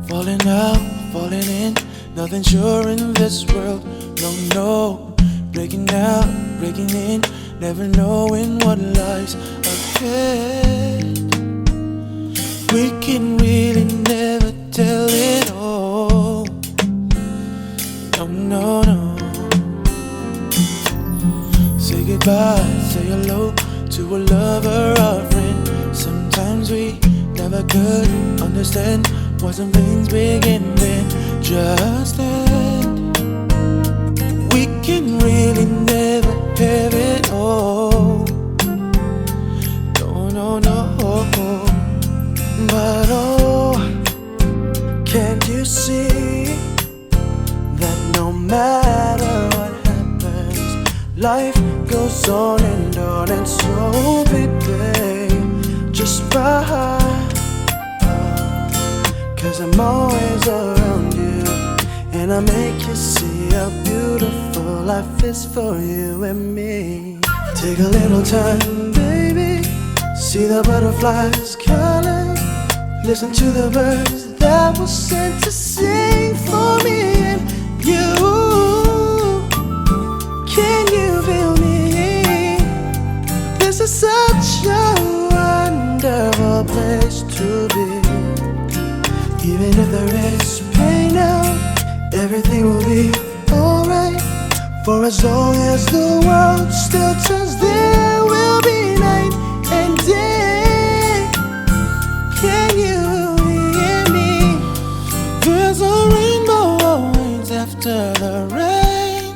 Falling out, falling in, nothing sure in this world. No, no, breaking out, breaking in, never knowing what lies ahead. We can really never tell it all. No, no, no. Say goodbye, say hello to a lover or friend. Sometimes we never could understand why some things begin then, just then. We can really never have it all. No, no, no. But oh, can't you see that no matter what happens, life goes on, and so baby, just ride. 'Cause I'm always around you, and I make you see how beautiful life is for you and me. Take a little time, baby, see the butterflies calling, listen to the birds that were sent to sing for me and you. Can you feel me? This is such a wonderful place to be. Even if there is pain now, everything will be alright. For as long as the world still turns, there will be night and day. Can you hear me? There's a rainbow always after the rain.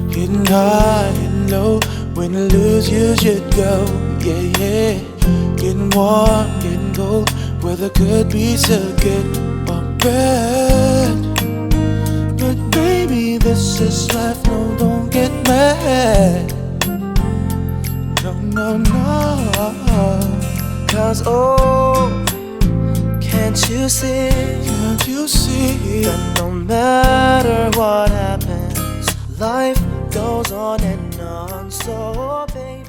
Hitting high and low, when you lose, you should go. Yeah, yeah. Getting warm, getting cold, weather could be so good or bad. But baby, this is life, no, don't get mad. No, no, no. 'Cause oh, can't you see? Can't you see that no matter what happens, life goes on and on, so baby.